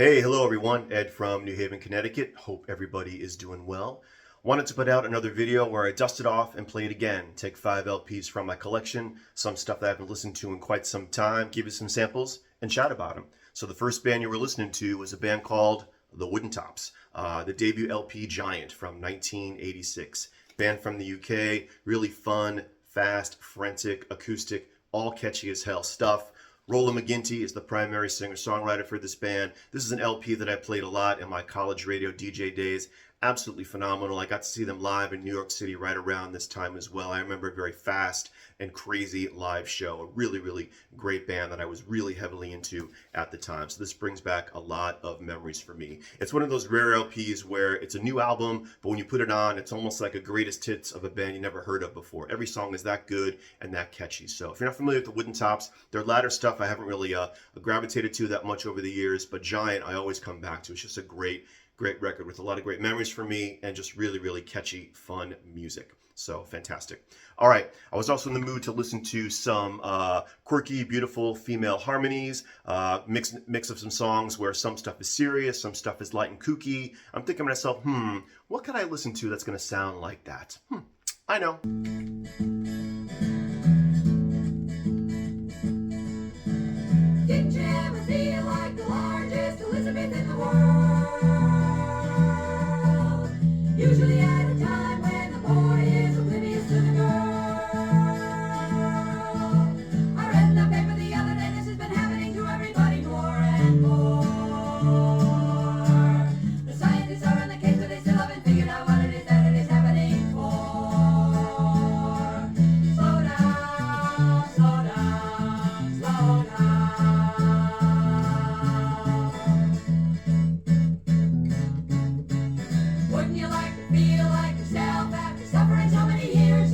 Hey, hello everyone. Ed from New Haven, Connecticut. Hope everybody is doing well. Wanted to put out another video where I dust it off and play it again. Take 5 LPs from my collection, some stuff that I haven't listened to in quite some time, give you some samples, and chat about them. So the first band you were listening to was a band called The Wooden Tops, the debut LP Giant from 1986. Band from the UK, really fun, fast, frantic, acoustic, all catchy as hell stuff. Roland McGinty is the primary singer-songwriter for this band. This is an LP that I played a lot in my college radio DJ days. Absolutely phenomenal. I got to see them live in New York City right around this time as well. I remember a very fast and crazy live show. A really, really great band that I was really heavily into at the time. So this brings back a lot of memories for me. It's one of those rare LPs where it's a new album, but when you put it on, it's almost like a greatest hits of a band you never heard of before. Every song is that good and that catchy. So if you're not familiar with the Wooden Tops, their latter stuff I haven't really gravitated to that much over the years, but Giant I always come back to. It's just a great record with a lot of great memories for me and just really, really catchy, fun music. So fantastic. All right, I was also in the mood to listen to some quirky, beautiful female harmonies, mix of some songs where some stuff is serious, some stuff is light and kooky. I'm thinking to myself, what can I listen to that's going to sound like that? I know. Didn't you ever feel like the largest Elizabeth in the world? Usually at a time when the boy is oblivious to the girl. I read in the paper the other day this has been happening to everybody more and more. The scientists are on the case, but they still haven't figured out what it is that it is happening for. Slow down, slow down, slow down. Wouldn't you like to feel like yourself after suffering so many years?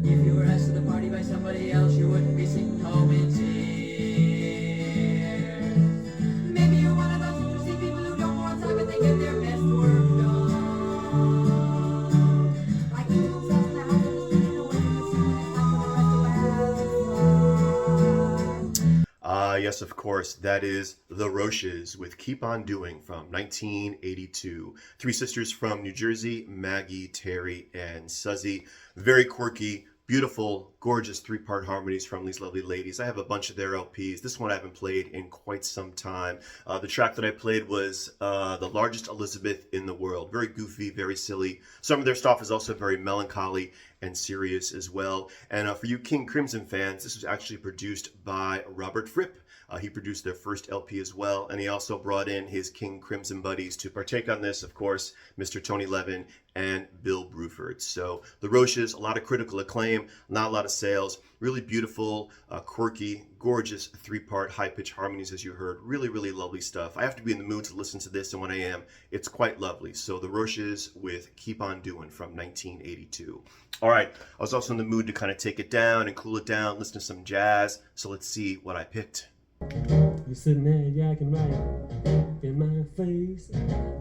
If you were asked to the party by somebody else, you wouldn't be sitting home in tears. Maybe you're one of those who see people who don't go outside but they get their best work done. Like keeping themselves in the house and spinning away in the sun and not the rest of Yes, of course, that is The Roches with Keep On Doing from 1982. Three sisters from New Jersey, Maggie, Terry, and Suzy. Very quirky, beautiful, gorgeous three-part harmonies from these lovely ladies. I have a bunch of their LPs. This one I haven't played in quite some time. The track that I played was The Largest Elizabeth in the World. Very goofy, very silly. Some of their stuff is also very melancholy and serious as well. And for you King Crimson fans, this was actually produced by Robert Fripp. He produced their first LP as well, and he also brought in his King Crimson buddies to partake on this, of course, Mr. Tony Levin and Bill Bruford. So The Roches, a lot of critical acclaim, not a lot of sales, really beautiful, quirky, gorgeous three-part high-pitched harmonies as you heard. Really, really lovely stuff. I have to be in the mood to listen to this, and when I am, it's quite lovely. So The Roches with Keep On Doing from 1982. All right, I was also in the mood to kind of take it down and cool it down, listen to some jazz. So let's see what I picked. You're sitting there yakking right in my face.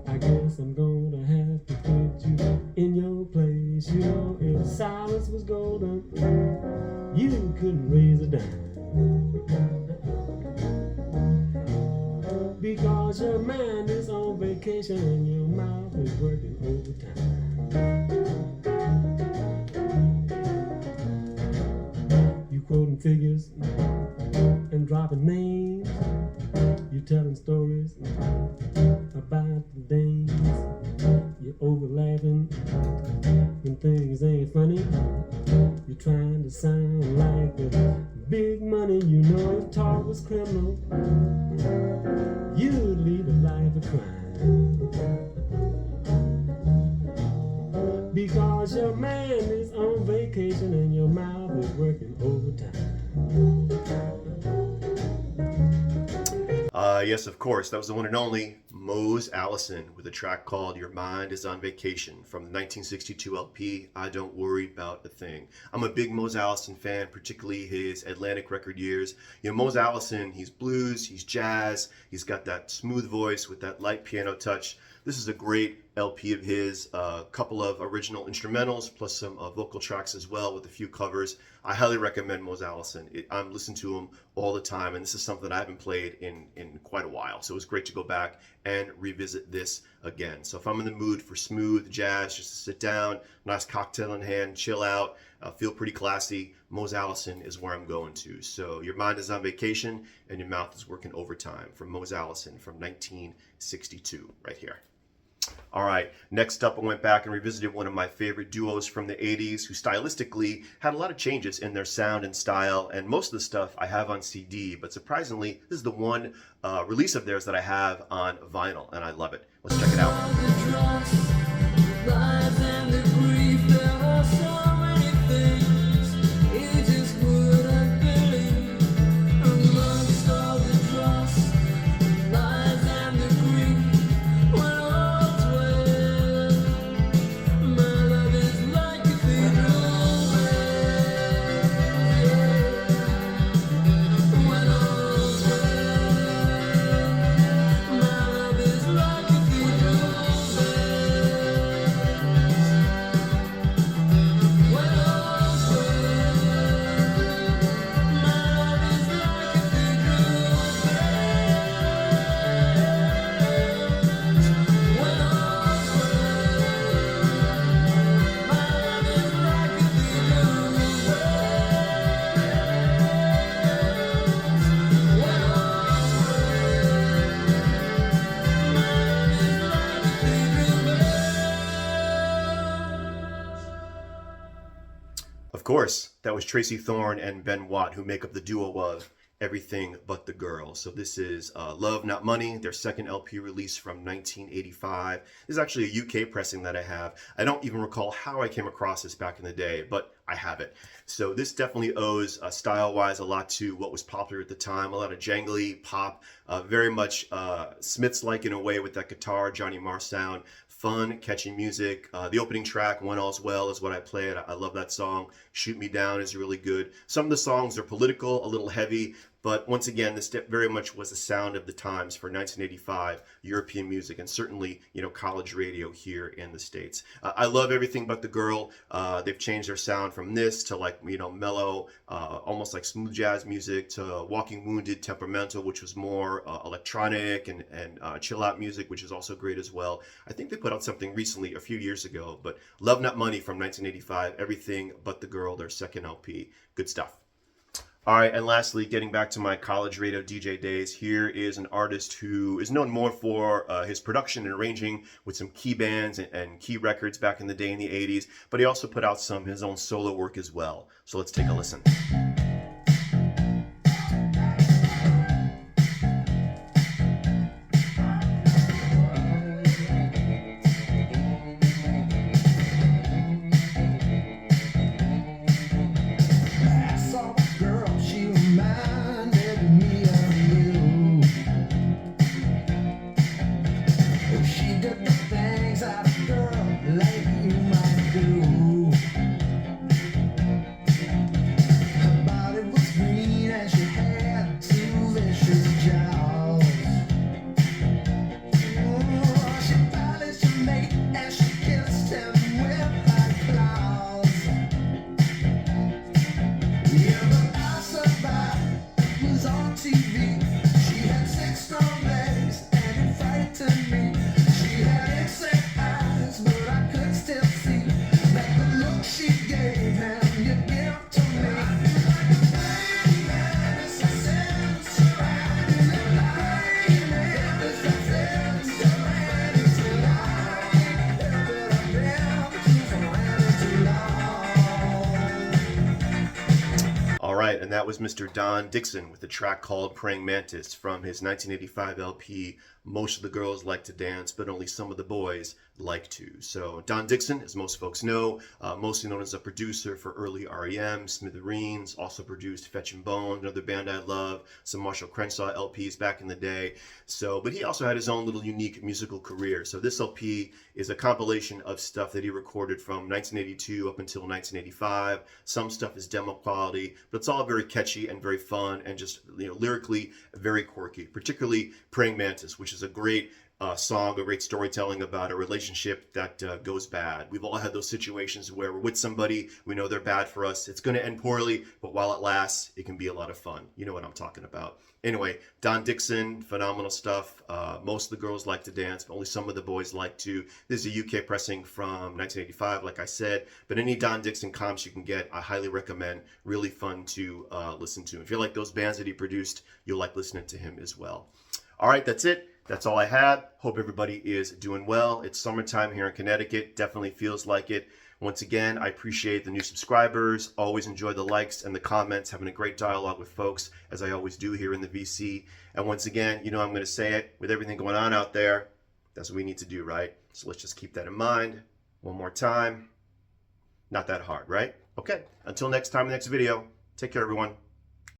I guess I'm gonna have to put you in your place. You know, if silence was golden, you couldn't raise a dime. Because your mind is on vacation and your mouth is working overtime. You quoting figures and dropping names. You're telling stories about the days. You're overlapping when things ain't funny. You're trying to sound like the big money. You know if talk was criminal, you'd lead a life of crime. Because your man is on vacation and your mouth is working overtime. Yes, of course, that was the one and only Mose Allison with a track called Your Mind Is on Vacation from the 1962 LP, I Don't Worry About a Thing. I'm a big Mose Allison fan, particularly his Atlantic record years. You know, Mose Allison, he's blues, he's jazz, he's got that smooth voice with that light piano touch. This is a great LP of his, a couple of original instrumentals plus some vocal tracks as well with a few covers. I highly recommend Mose Allison. I'm listening to him all the time, and this is something that I haven't played in quite a while. So it was great to go back and revisit this again. So if I'm in the mood for smooth jazz, just to sit down, nice cocktail in hand, chill out, feel pretty classy, Mose Allison is where I'm going to. So your mind is on vacation and your mouth is working overtime, from Mose Allison from 1962 right here. All right, next up, I went back and revisited one of my favorite duos from the 80s who stylistically had a lot of changes in their sound and style, and most of the stuff I have on CD, but surprisingly, this is the one release of theirs that I have on vinyl, and I love it. Let's check it out. Of course, that was Tracy Thorn and Ben Watt, who make up the duo of Everything But the Girl. So this is Love Not Money, their second LP release from 1985. This is actually a UK pressing that I have. I don't even recall how I came across this back in the day, but I have it. So this definitely owes, style-wise, a lot to what was popular at the time. A lot of jangly pop, very much Smiths-like in a way with that guitar, Johnny Marr sound. Fun, catchy music. The opening track, When All's Well, is what I played. I love that song. Shoot Me Down is really good. Some of the songs are political, a little heavy, but once again, this very much was the sound of the times for 1985 European music, and certainly, you know, college radio here in the States. I love Everything But the Girl. They've changed their sound from this to, like, you know, mellow, almost like smooth jazz music, to Walking Wounded, Temperamental, which was more electronic and chill out music, which is also great as well. I think they put out something recently, a few years ago, but Love Not Money from 1985, Everything But the Girl, their second LP. Good stuff. All right, and lastly, getting back to my college radio DJ days, here is an artist who is known more for his production and arranging with some key bands and key records back in the day in the 80s, but he also put out some of his own solo work as well. So let's take a listen. And that was Mr. Don Dixon with a track called Praying Mantis from his 1985 LP, Most of the Girls Like to Dance, but Only Some of the Boys Like to. So Don Dixon, as most folks know, mostly known as a producer for early REM, Smithereens, also produced Fetch and Bone, another band I love, some Marshall Crenshaw LPs back in the day. So, but he also had his own little unique musical career. So this LP is a compilation of stuff that he recorded from 1982 up until 1985. Some stuff is demo quality, but it's all very catchy and very fun and just, you know, lyrically very quirky, particularly Praying Mantis, which which is a great song, a great storytelling about a relationship that goes bad. We've all had those situations where we're with somebody, we know they're bad for us. It's going to end poorly, but while it lasts, it can be a lot of fun. You know what I'm talking about. Anyway, Don Dixon, phenomenal stuff. Most of the girls like to dance, but only some of the boys like to. This is a UK pressing from 1985, like I said. But any Don Dixon comps you can get, I highly recommend. Really fun to listen to. If you like those bands that he produced, you'll like listening to him as well. All right, that's it. That's all I had. Hope everybody is doing well. It's summertime here in Connecticut. Definitely feels like it. Once again, I appreciate the new subscribers. Always enjoy the likes and the comments, having a great dialogue with folks, as I always do here in the VC. And once again, you know I'm going to say it, with everything going on out there, that's what we need to do, right? So let's just keep that in mind. One more time. Not that hard, right? Okay, until next time, next video. Take care, everyone.